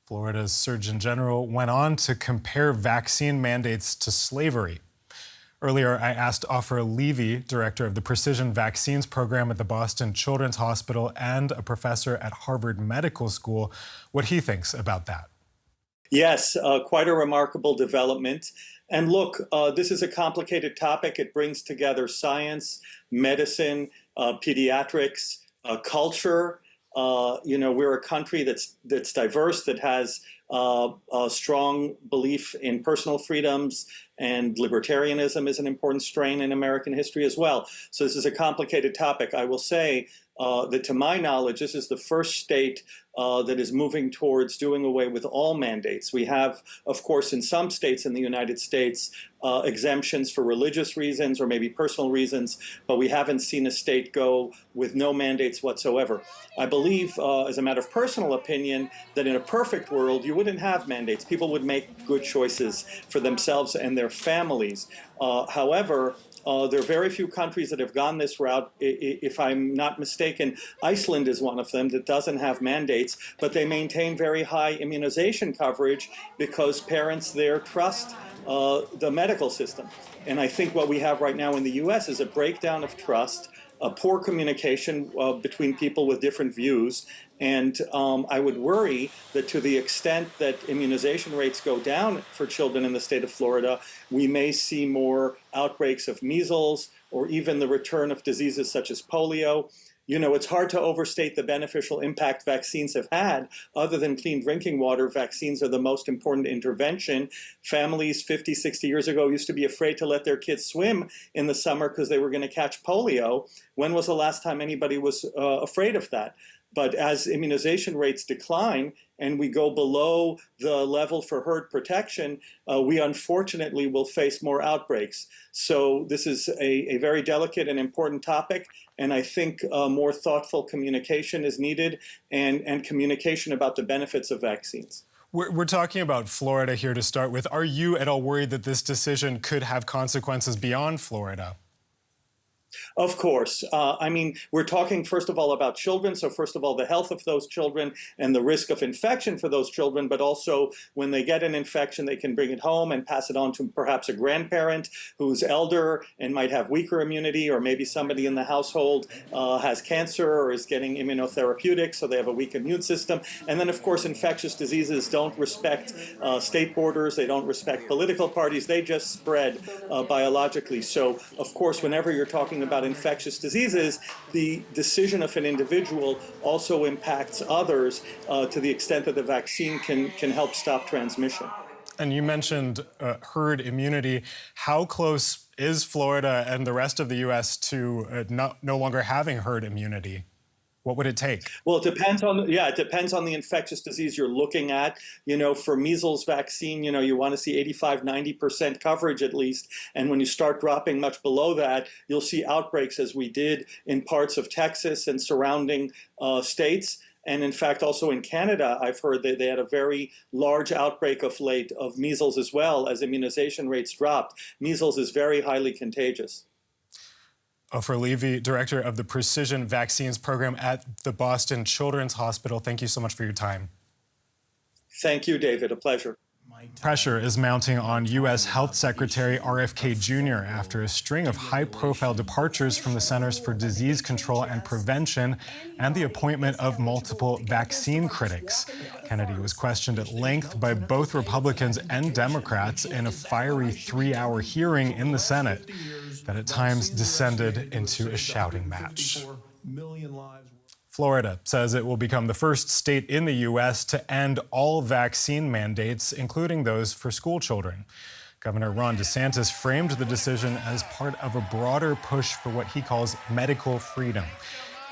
Florida's Surgeon General went on to compare vaccine mandates to slavery. Earlier, I asked Ofer Levy, director of the Precision Vaccines Program at the Boston Children's Hospital and a professor at Harvard Medical School, what he thinks about that. Yes, quite a remarkable development. And look, this is a complicated topic. It brings together science, medicine, pediatrics, culture. We're a country that's diverse, that has a strong belief in personal freedoms, and libertarianism is an important strain in American history as well. So this is a complicated topic. I will say that to my knowledge, this is the first state that is moving towards doing away with all mandates. We have, of course, in some states in the United States, exemptions for religious reasons or maybe personal reasons, but we haven't seen a state go with no mandates whatsoever. I believe, as a matter of personal opinion, that in a perfect world, you wouldn't have mandates. People would make good choices for themselves and their families. However, there are very few countries that have gone this route. If I'm not mistaken, Iceland is one of them that doesn't have mandates, but they maintain very high immunization coverage because parents there trust the medical system. And I think what we have right now in the U.S. is a breakdown of trust, a poor communication between people with different views. And I would worry that to the extent that immunization rates go down for children in the state of Florida, we may see more outbreaks of measles or even the return of diseases such as polio. You know, it's hard to overstate the beneficial impact vaccines have had. Other than clean drinking water, vaccines are the most important intervention. Families 50, 60 years ago used to be afraid to let their kids swim in the summer because they were going to catch polio. When was the last time anybody was afraid of that? But as immunization rates decline and we go below the level for herd protection, we unfortunately will face more outbreaks. So this is a very delicate and important topic, and I think more thoughtful communication is needed and communication about the benefits of vaccines. We're talking about Florida here to start with. Are you at all worried that this decision could have consequences beyond Florida? Of course. I mean, we're talking, first of all, about children. So first of all, the health of those children and the risk of infection for those children, but also when they get an infection, they can bring it home and pass it on to perhaps a grandparent who's elder and might have weaker immunity, or maybe somebody in the household has cancer or is getting immunotherapeutics, so they have a weak immune system. And then, of course, infectious diseases don't respect state borders. They don't respect political parties. They just spread biologically. So, of course, whenever you're talking about infectious diseases, the decision of an individual also impacts others to the extent that the vaccine can help stop transmission. And you mentioned herd immunity. How close is Florida and the rest of the U.S. to no longer having herd immunity? What would it take? Well, it depends on the infectious disease you're looking at. You know, for measles vaccine, you want to see 85, 90% coverage at least. And when you start dropping much below that, you'll see outbreaks as we did in parts of Texas and surrounding states. And in fact, also in Canada, I've heard that they had a very large outbreak of late of measles as well as immunization rates dropped. Measles is very highly contagious. Ofer Levy, director of the Precision Vaccines Program at the Boston Children's Hospital. Thank you so much for your time. Thank you, David. A pleasure. Pressure is mounting on U.S. Health Secretary RFK Jr. after a string of high-profile departures from the Centers for Disease Control and Prevention and the appointment of multiple vaccine critics. Kennedy was questioned at length by both Republicans and Democrats in a fiery 3-hour hearing in the Senate that at times descended into a shouting match. Florida says it will become the first state in the U.S. to end all vaccine mandates, including those for school children. Governor Ron DeSantis framed the decision as part of a broader push for what he calls medical freedom.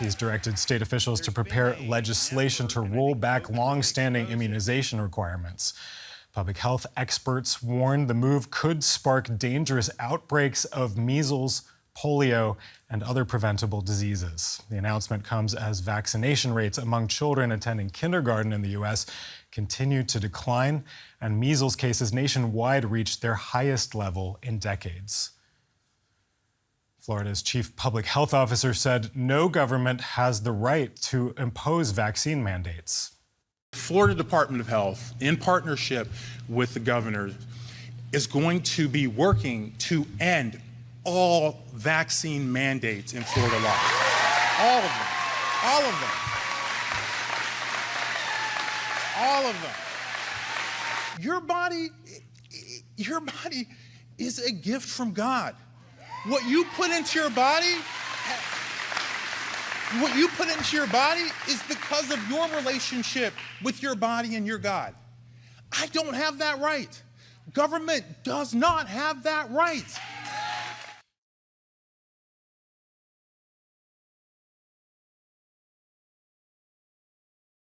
He's directed state officials to prepare legislation to roll back long-standing immunization requirements. Public health experts warn the move could spark dangerous outbreaks of measles, polio, and other preventable diseases. The announcement comes as vaccination rates among children attending kindergarten in the U.S. continue to decline, and measles cases nationwide reached their highest level in decades. Florida's chief public health officer said no government has the right to impose vaccine mandates. Florida Department of Health, in partnership with the governor, is going to be working to end all vaccine mandates in Florida law. All of them. All of them. All of them. Your body is a gift from God. What you put into your body is because of your relationship with your body and your God. I don't have that right. Government does not have that right.